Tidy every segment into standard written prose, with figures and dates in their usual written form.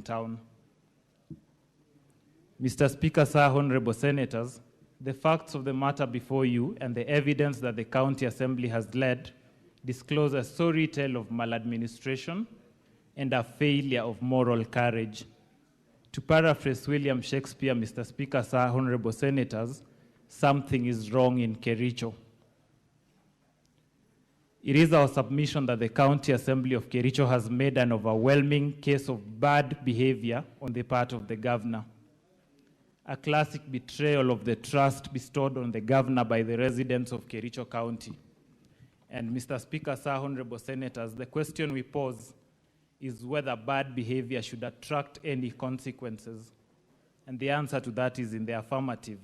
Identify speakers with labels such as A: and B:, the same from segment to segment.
A: town. Mr. Speaker, sir, honorable senators, the facts of the matter before you and the evidence that the County Assembly has led disclose a sorry tale of maladministration and a failure of moral courage. To paraphrase William Shakespeare, Mr. Speaker, sir, honorable senators, something is wrong in Kericho. It is our submission that the County Assembly of Kericho has made an overwhelming case of bad behavior on the part of the governor. A classic betrayal of the trust bestowed on the governor by the residents of Kericho County. And Mr. Speaker, sir, honorable senators, the question we pose is whether bad behavior should attract any consequences. And the answer to that is in the affirmative.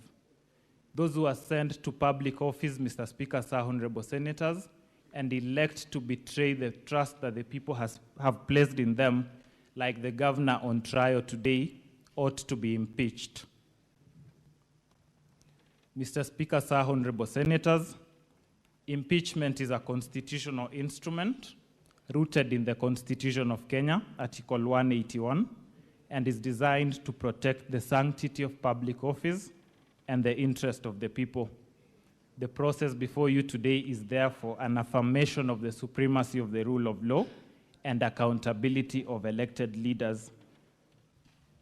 A: Those who are sent to public office, Mr. Speaker, sir, honorable senators, and elect to betray the trust that the people have placed in them, like the governor on trial today, ought to be impeached. Mr. Speaker, sir, honorable senators, impeachment is a constitutional instrument rooted in the Constitution of Kenya, Article 181, and is designed to protect the sanctity of public office and the interest of the people. The process before you today is therefore an affirmation of the supremacy of the rule of law and accountability of elected leaders.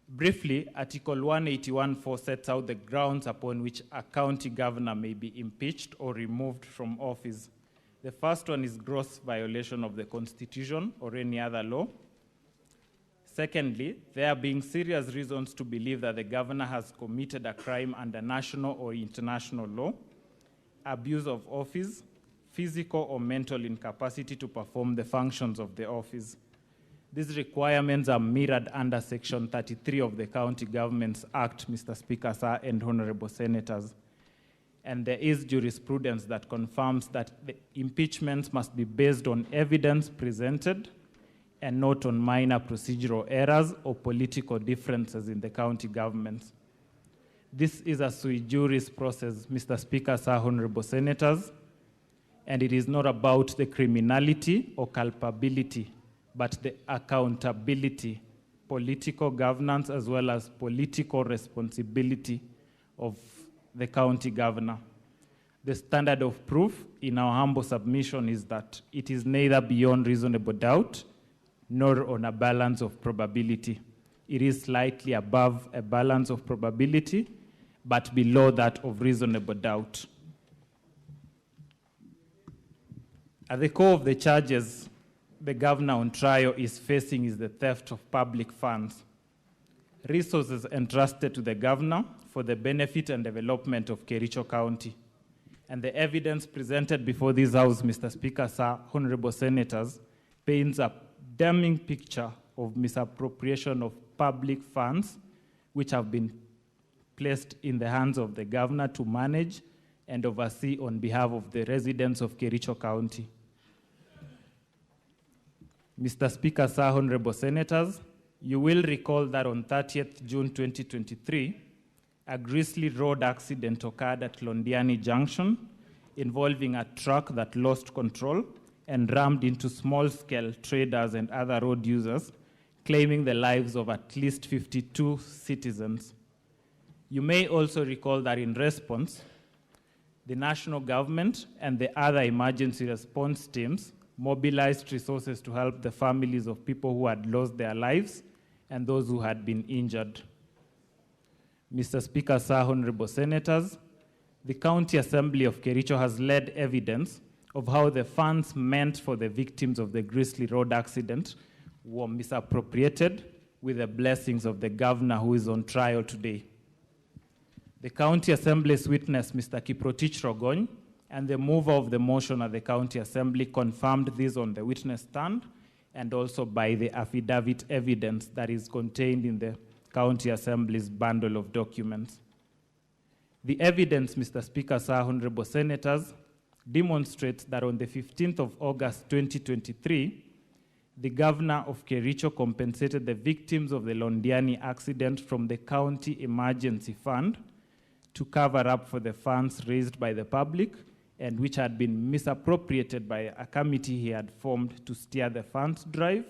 A: Briefly, Article 181(4) sets out the grounds upon which a county governor may be impeached or removed from office. The first one is gross violation of the Constitution or any other law. Secondly, there being serious reasons to believe that the governor has committed a crime under national or international law, abuse of office, physical or mental incapacity to perform the functions of the office. These requirements are mirrored under Section 33 of the County Governments Act, Mr. Speaker, sir, and honorable senators. And there is jurisprudence that confirms that the impeachments must be based on evidence presented and not on minor procedural errors or political differences in the county governments. This is a sui juris process, Mr. Speaker, sir, honorable senators, and it is not about the criminality or culpability, but the accountability, political governance, as well as political responsibility of the county governor. The standard of proof in our humble submission is that it is neither beyond reasonable doubt nor on a balance of probability. It is slightly above a balance of probability, but below that of reasonable doubt. At the core of the charges the governor on trial is facing is the theft of public funds. Resources entrusted to the governor for the benefit and development of Kericho County. And the evidence presented before this House, Mr. Speaker, sir, honorable senators, paints a damning picture of misappropriation of public funds which have been placed in the hands of the governor to manage and oversee on behalf of the residents of Kericho County. Mr. Speaker, sir, honorable senators, you will recall that on 30th June 2023, a grisly road accident occurred at Londiani Junction involving a truck that lost control and rammed into small-scale traders and other road users, claiming the lives of at least 52 citizens. You may also recall that in response, the national government and the other emergency response teams mobilized resources to help the families of people who had lost their lives and those who had been injured. Mr. Speaker, sir, honorable senators, the County Assembly of Kericho has led evidence of how the funds meant for the victims of the grisly road accident were misappropriated with the blessings of the governor who is on trial today. The County Assembly's witness, Mr. Kiprotich Rogony, and the mover of the motion at the County Assembly confirmed this on the witness stand and also by the affidavit evidence that is contained in the County Assembly's bundle of documents. The evidence, Mr. Speaker, sir, honorable senators, demonstrates that on the 15th of August 2023, the governor of Kericho compensated the victims of the Londiani accident from the county emergency fund to cover up for the funds raised by the public and which had been misappropriated by a committee he had formed to steer the funds drive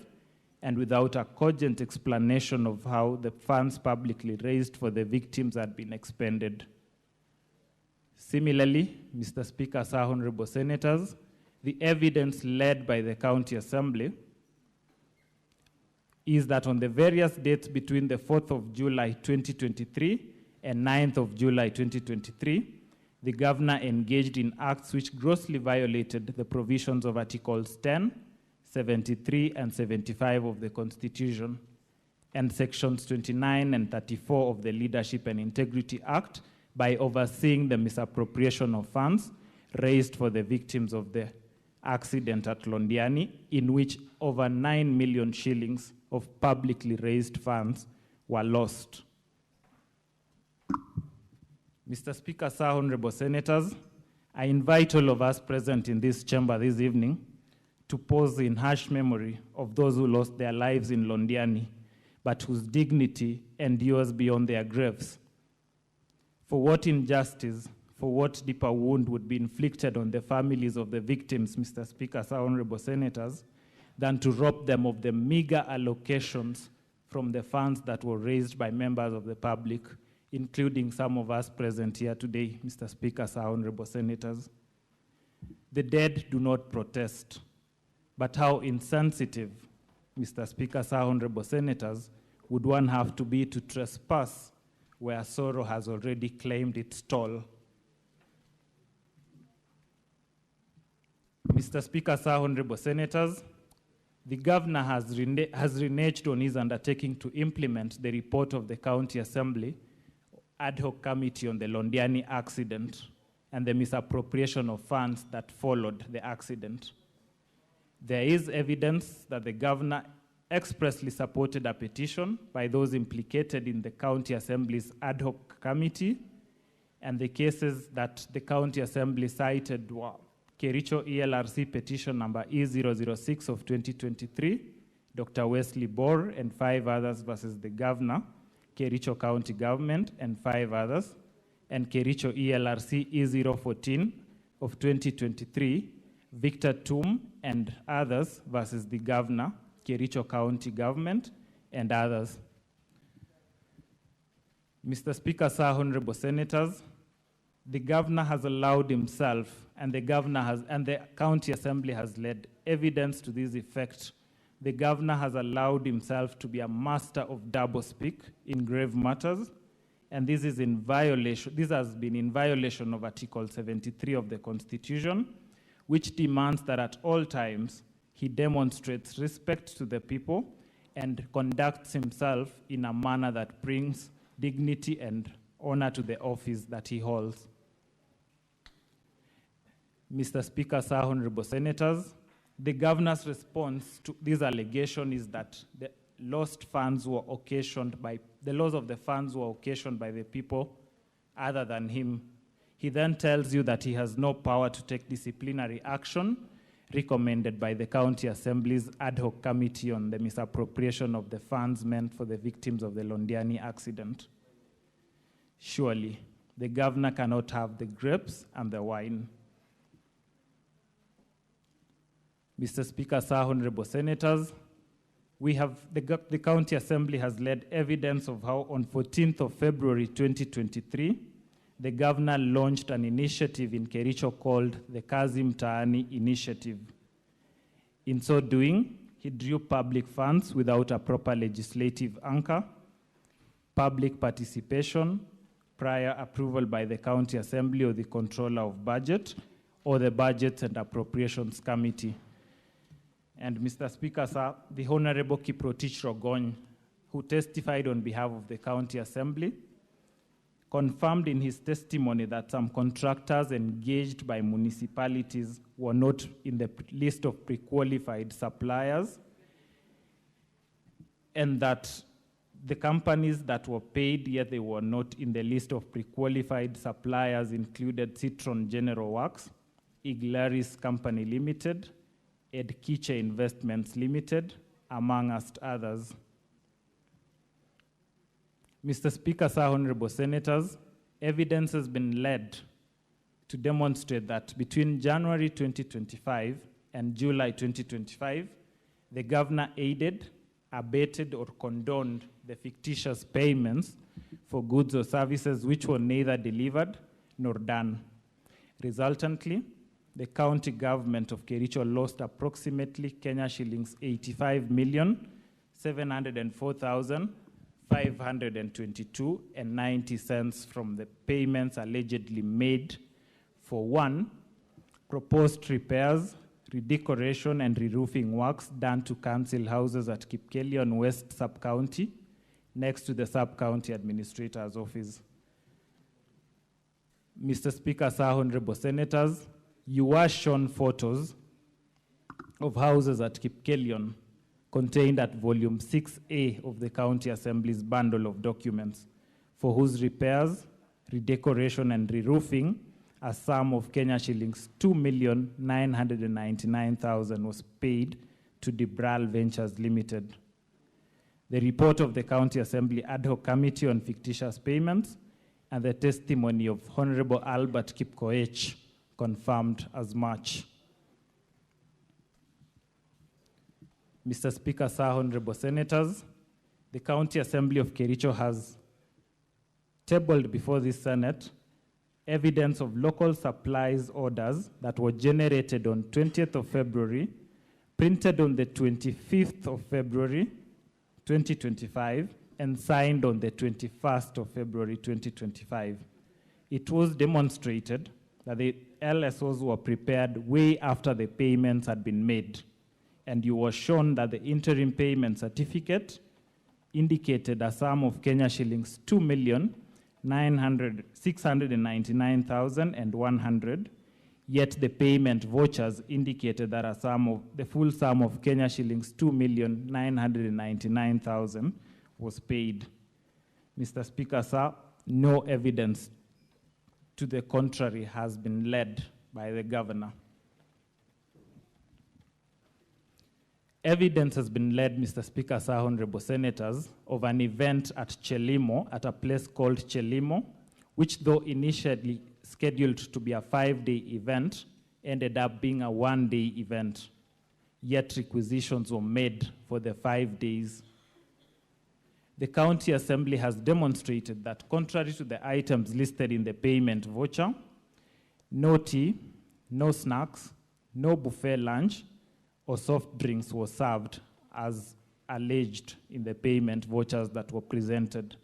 A: and without a cogent explanation of how the funds publicly raised for the victims had been expended. Similarly, Mr. Speaker, Sir, Honorable Senators, the evidence led by the County Assembly is that on the various dates between the 4th of July 2023 and 9th of July 2023, the governor engaged in acts which grossly violated the provisions of Articles 10, 73, and 75 of the Constitution, and Sections 29 and 34 of the Leadership and Integrity Act by overseeing the misappropriation of funds raised for the victims of the accident at Londiani, in which over 9 million shillings of publicly raised funds were lost. Mr. Speaker, Sir, Honorable Senators, I invite all of us present in this chamber this evening to pause in harsh memory of those who lost their lives in Londiani, but whose dignity endures beyond their graves. For what injustice, for what deeper wound would be inflicted on the families of the victims, Mr. Speaker, Sir, Honorable Senators, than to rob them of the meager allocations from the funds that were raised by members of the public, including some of us present here today, Mr. Speaker, Sir, Honorable Senators. The dead do not protest, but how insensitive, Mr. Speaker, Sir, Honorable Senators, would one have to be to trespass where sorrow has already claimed its toll? Mr. Speaker, Sir, Honorable Senators, the governor has reneged on his undertaking to implement the report of the County Assembly ad hoc committee on the Londiani accident and the misappropriation of funds that followed the accident. There is evidence that the governor expressly supported a petition by those implicated in the County Assembly's ad hoc committee, and the cases that the County Assembly cited were Kericho ELRC petition number E006 of 2023, Dr. Wesley Bor and 5 others versus the governor, Kericho County Government and 5 others, and Kericho ELRC E014 of 2023, Victor Tum and others versus the governor, Kericho County Government and others. Mr. Speaker, Sir, Honorable Senators, the governor has allowed himself, and the County Assembly has led evidence to this effect. The governor has allowed himself to be a master of doublespeak in grave matters, and this has been in violation of Article 73 of the Constitution, which demands that at all times he demonstrates respect to the people and conducts himself in a manner that brings dignity and honor to the office that he holds. Mr. Speaker, Sir, Honorable Senators, the governor's response to this allegation is that the lost funds were occasioned by, the loss of the funds were occasioned by the people other than him. He then tells you that he has no power to take disciplinary action recommended by the County Assembly's ad hoc committee on the misappropriation of the funds meant for the victims of the Londiani accident. Surely, the governor cannot have the grapes and the wine. Mr. Speaker, Sir, Honorable Senators, the County Assembly has led evidence of how on 14th of February 2023, the governor launched an initiative in Kericho called the Kazi Mtaani Initiative. In so doing, he drew public funds without a proper legislative anchor, public participation, prior approval by the County Assembly or the Controller of Budget, or the Budgets and Appropriations Committee. And Mr. Speaker, sir, the Honorable Kiprotich Rogony, who testified on behalf of the County Assembly, confirmed in his testimony that some contractors engaged by municipalities were not in the list of pre-qualified suppliers, and that the companies that were paid, yet they were not in the list of pre-qualified suppliers, included Citron General Works, Iglaris Company Limited, Edkiche Investments Limited, amongst others. Mr. Speaker, Sir, Honorable Senators, evidence has been led to demonstrate that between January 2025 and July 2025, the governor aided abated or condoned the fictitious payments for goods or services which were neither delivered nor done. Resultantly, the county government of Kericho lost approximately Kenya shillings 85,704,522.90 from the payments allegedly made for 1, proposed repairs, redecoration and re-roofing works done to council houses at Kipkelion West Sub-County, next to the Sub-County Administrator's Office. Mr. Speaker, sir, honorable senators, you were shown photos of houses at Kipkelion contained at volume 6A of the County Assembly's bundle of documents, for whose repairs, redecoration and re-roofing a sum of Kenya shillings 2,999,000 was paid to Debral Ventures Limited. The report of the County Assembly Ad Hoc Committee on Fictitious Payments and the testimony of Honorable Albert Kipkoech confirmed as much. Mr. Speaker, sir, honorable senators, the County Assembly of Kericho has tabled before this Senate evidence of local supplies orders that were generated on 20th of February, printed on the 25th of February, 2025, and signed on the 21st of February, 2025. It was demonstrated that the LSOs were prepared way after the payments had been made, and you were shown that the interim payment certificate indicated a sum of Kenya shillings 2,699,100, yet the payment vouchers indicated that the full sum of Kenya shillings 2,999,000 was paid. Mr. Speaker, sir, no evidence to the contrary has been led by the governor. Evidence has been led, Mr. Speaker, sir, honorable senators, of an event at Chelimo, at a place called Chelimo, which though initially scheduled to be a 5-day event, ended up being a 1-day event. Yet requisitions were made for the 5 days. The County Assembly has demonstrated that contrary to the items listed in the payment voucher, no tea, no snacks, no buffet lunch, or soft drinks were served as alleged in the payment vouchers that were presented.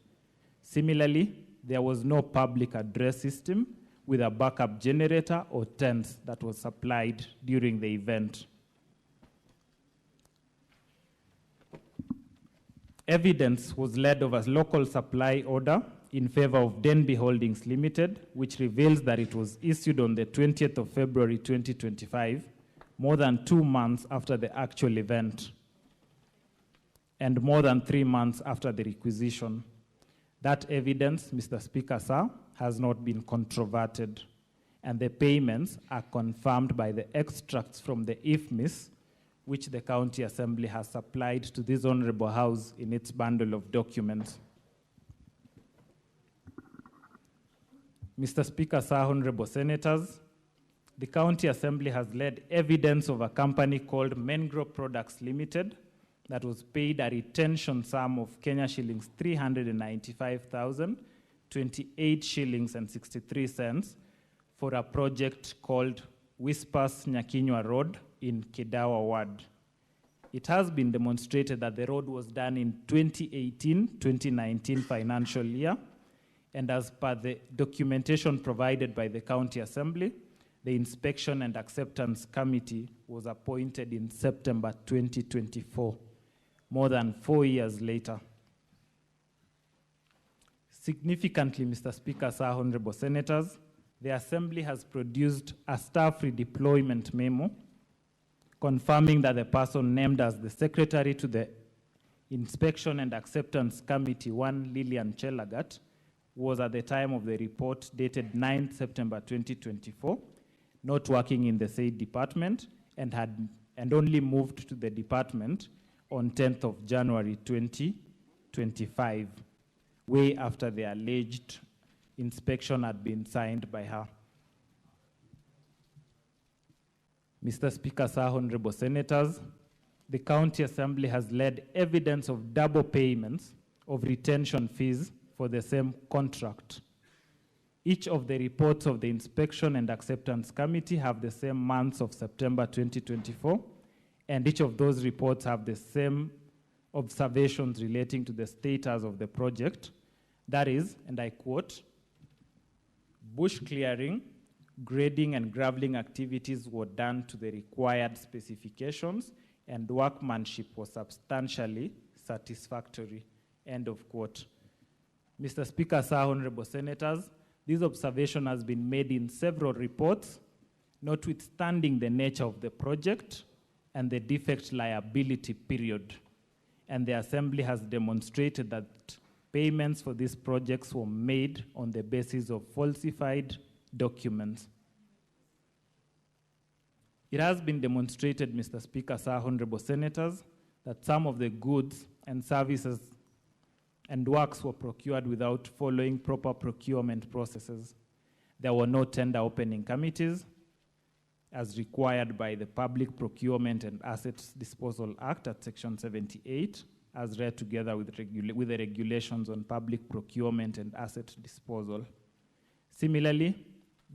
A: Similarly, there was no public address system with a backup generator or tents that was supplied during the event. Evidence was led of a local supply order in favor of Denby Holdings Limited, which reveals that it was issued on the 20th of February 2025, more than 2 months after the actual event, and more than 3 months after the requisition. That evidence, Mr. Speaker, sir, has not been controverted, and the payments are confirmed by the extracts from the IFMIS, which the County Assembly has supplied to this Honorable House in its bundle of documents. Mr. Speaker, sir, honorable senators, the County Assembly has led evidence of a company called Mengro Products Limited that was paid a retention sum of Kenya shillings 395,028 shillings and 63 cents for a project called Whispers Nyakinywa Road in Kidawa Ward. It has been demonstrated that the road was done in 2018-2019 financial year, and as per the documentation provided by the County Assembly, the Inspection and Acceptance Committee was appointed in September 2024, more than 4 years later. Significantly, Mr. Speaker, sir, honorable senators, the Assembly has produced a staff redeployment memo confirming that the person named as the Secretary to the Inspection and Acceptance Committee 1, Lillian Chelagat, was at the time of the report dated 9 September 2024, not working in the said department, and only moved to the department on 10th of January 2025, way after the alleged inspection had been signed by her. Mr. Speaker, sir, honorable senators, the County Assembly has led evidence of double payments of retention fees for the same contract. Each of the reports of the Inspection and Acceptance Committee have the same months of September 2024, and each of those reports have the same observations relating to the status of the project. That is, and I quote, bush clearing, grading and graveling activities were done to the required specifications and workmanship was substantially satisfactory, end of quote. Mr. Speaker, sir, honorable senators, this observation has been made in several reports, notwithstanding the nature of the project and the defect liability period. And the Assembly has demonstrated that payments for these projects were made on the basis of falsified documents. It has been demonstrated, Mr. Speaker, sir, honorable senators, that some of the goods and services and works were procured without following proper procurement processes. There were no tender opening committees, as required by the Public Procurement and Assets Disposal Act at Section 78, as read together with the regulations on public procurement and asset disposal. Similarly,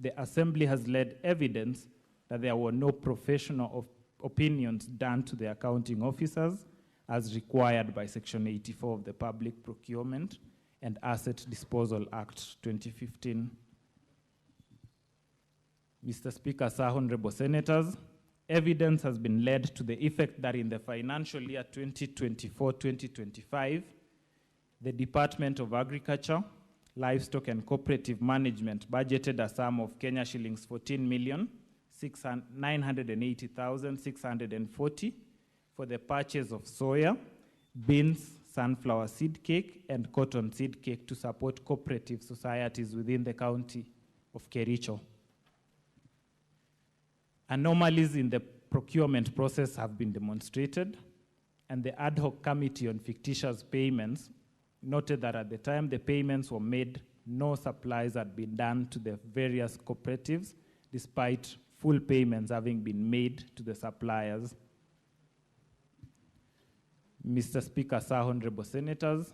A: the Assembly has led evidence that there were no professional opinions done to the accounting officers as required by Section 84 of the Public Procurement and Asset Disposal Act 2015. Mr. Speaker, sir, honorable senators, evidence has been led to the effect that in the financial year 2024-2025, the Department of Agriculture, Livestock and Cooperative Management budgeted a sum of Kenya shillings 14,980,640 for the purchase of soya, beans, sunflower seed cake, and cotton seed cake to support cooperative societies within the county of Kericho. Anomalies in the procurement process have been demonstrated, and the ad hoc committee on fictitious payments noted that at the time the payments were made, no supplies had been done to the various cooperatives, despite full payments having been made to the suppliers. Mr. Speaker, sir, honorable senators,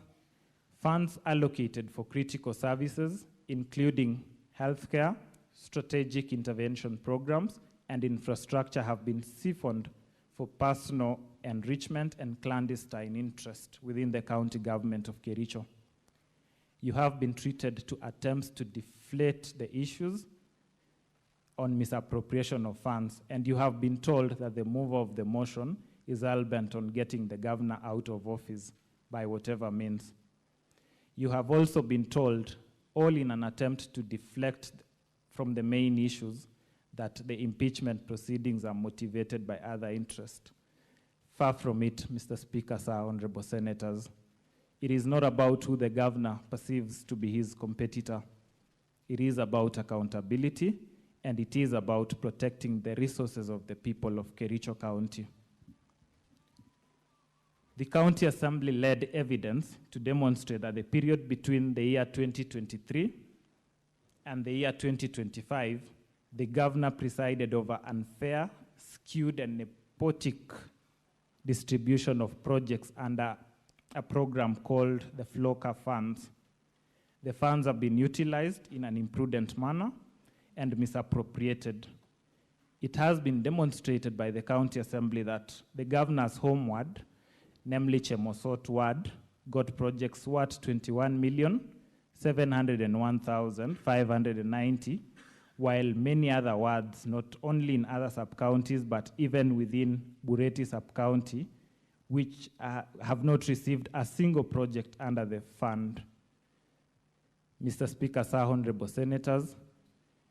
A: funds allocated for critical services, including healthcare, strategic intervention programs, and infrastructure have been siphoned for personal enrichment and clandestine interest within the county government of Kericho. You have been treated to attempts to deflate the issues on misappropriation of funds, and you have been told that the mover of the motion is hell-bent on getting the governor out of office by whatever means. You have also been told, all in an attempt to deflect from the main issues, that the impeachment proceedings are motivated by other interests. Far from it, Mr. Speaker, sir, honorable senators. It is not about who the governor perceives to be his competitor. It is about accountability, and it is about protecting the resources of the people of Kericho County. The County Assembly led evidence to demonstrate that the period between the year 2023 and the year 2025, the governor presided over unfair, skewed, and nepotic distribution of projects under a program called the FLOCA funds. The funds have been utilized in an imprudent manner and misappropriated. It has been demonstrated by the County Assembly that the governor's home ward, namely Chemosot ward, got projects worth 21,701,590, while many other wards, not only in other sub-counties, but even within Bureti sub-county, which have not received a single project under the fund. Mr. Speaker, sir, honorable senators,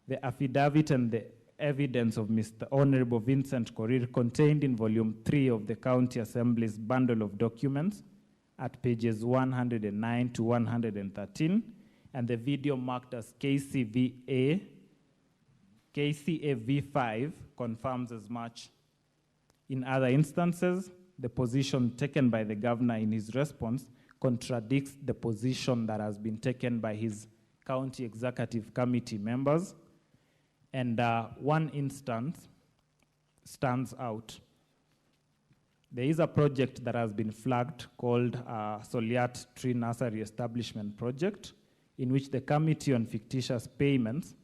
A: the affidavit and the evidence of Mr. Honorable Vincent Korir contained in Volume 3 of the County Assembly's bundle of documents at pages 109 to 113, and the video marked as KCAV5 confirms as much. In other instances, the position taken by the governor in his response contradicts the position that has been taken by his county executive committee members, and one instance stands out. There is a project that has been flagged called Soliat Tree Nursery Establishment Project, in which the Committee on Fictitious Payments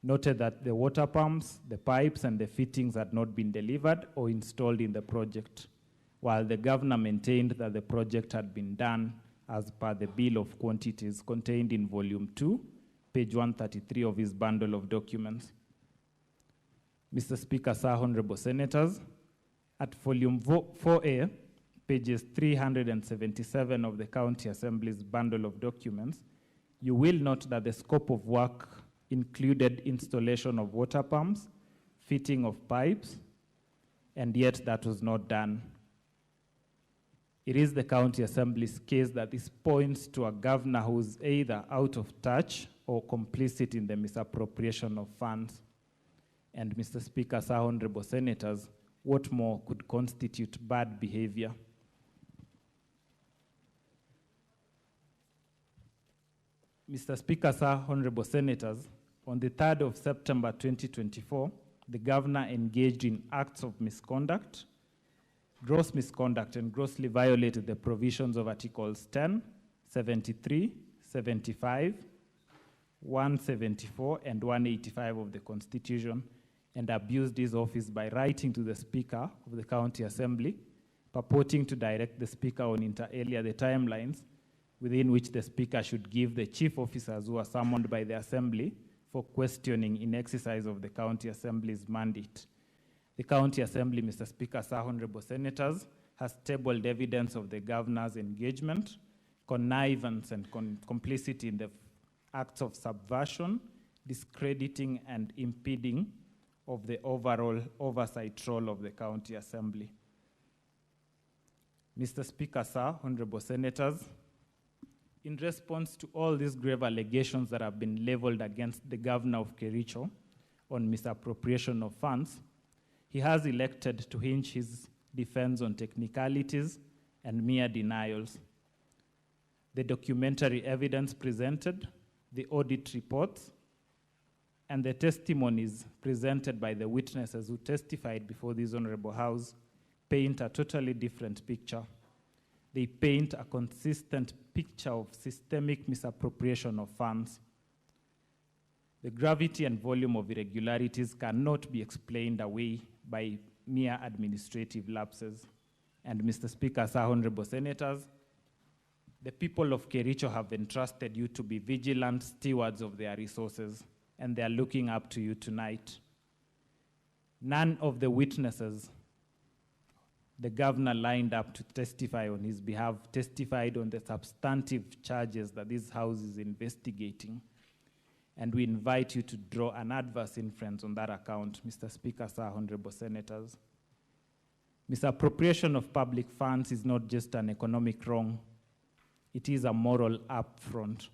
A: noted that the water pumps, the pipes, and the fittings had not been delivered or installed in the project, while the governor maintained that the project had been done as per the bill of quantities contained in Volume 2, page 133 of his bundle of documents. Mr. Speaker, sir, honorable senators, at Volume 4A, pages 377 of the County Assembly's bundle of documents, you will note that the scope of work included installation of water pumps, fitting of pipes, and yet that was not done. It is the County Assembly's case that this points to a governor who is either out of touch or complicit in the misappropriation of funds. And Mr. Speaker, sir, honorable senators, what more could constitute bad behavior? Mr. Speaker, sir, honorable senators, on the 3rd of September 2024, the governor engaged in acts of misconduct, gross misconduct, and grossly violated the provisions of Articles 10, 73, 75, 174, and 185 of the Constitution, and abused his office by writing to the Speaker of the County Assembly, purporting to direct the Speaker on inter alia the timelines within which the Speaker should give the chief officers who are summoned by the Assembly for questioning in exercise of the County Assembly's mandate. The County Assembly, Mr. Speaker, sir, honorable senators, has tabled evidence of the governor's engagement, connivance, and complicity in the acts of subversion, discrediting, and impeding of the overall oversight role of the County Assembly. Mr. Speaker, sir, honorable senators, in response to all these grave allegations that have been leveled against the governor of Kericho on misappropriation of funds, he has elected to hinge his defense on technicalities and mere denials. The documentary evidence presented, the audit reports, and the testimonies presented by the witnesses who testified before this Honorable House paint a totally different picture. They paint a consistent picture of systemic misappropriation of funds. The gravity and volume of irregularities cannot be explained away by mere administrative lapses. And Mr. Speaker, sir, honorable senators, the people of Kericho have entrusted you to be vigilant stewards of their resources, and they are looking up to you tonight. None of the witnesses the governor lined up to testify on his behalf testified on the substantive charges that this House is investigating. And we invite you to draw an adverse inference on that account, Mr. Speaker, sir, honorable senators. Misappropriation of public funds is not just an economic wrong, it is a moral affront,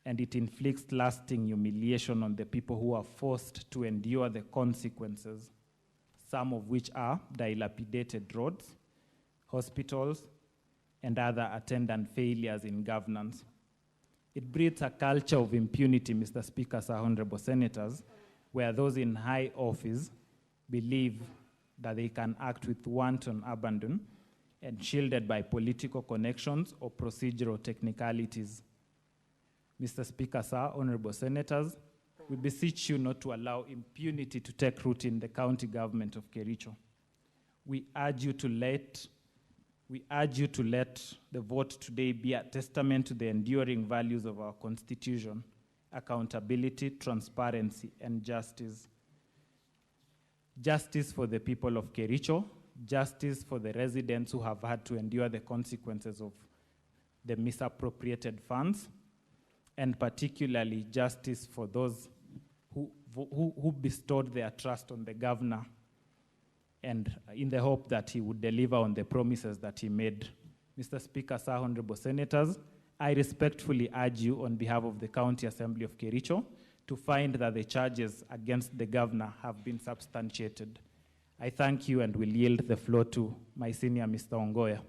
A: and it inflicts lasting humiliation on the people who are forced to endure the consequences, some of which are dilapidated roads, hospitals, and other attendant failures in governance. It breeds a culture of impunity, Mr. Speaker, sir, honorable senators, where those in high office believe that they can act with wanton abandon and shielded by political connections or procedural technicalities. Mr. Speaker, sir, honorable senators, we beseech you not to allow impunity to take root in the county government of Kericho. We urge you to let the vote today be a testament to the enduring values of our Constitution: accountability, transparency, and justice. Justice for the people of Kericho, justice for the residents who have had to endure the consequences of the misappropriated funds, and particularly justice for those who bestowed their trust on the governor, and in the hope that he would deliver on the promises that he made. Mr. Speaker, sir, honorable senators, I respectfully urge you on behalf of the County Assembly of Kericho to find that the charges against the governor have been substantiated. I thank you and will yield the floor to my senior, Mr. Ongoya.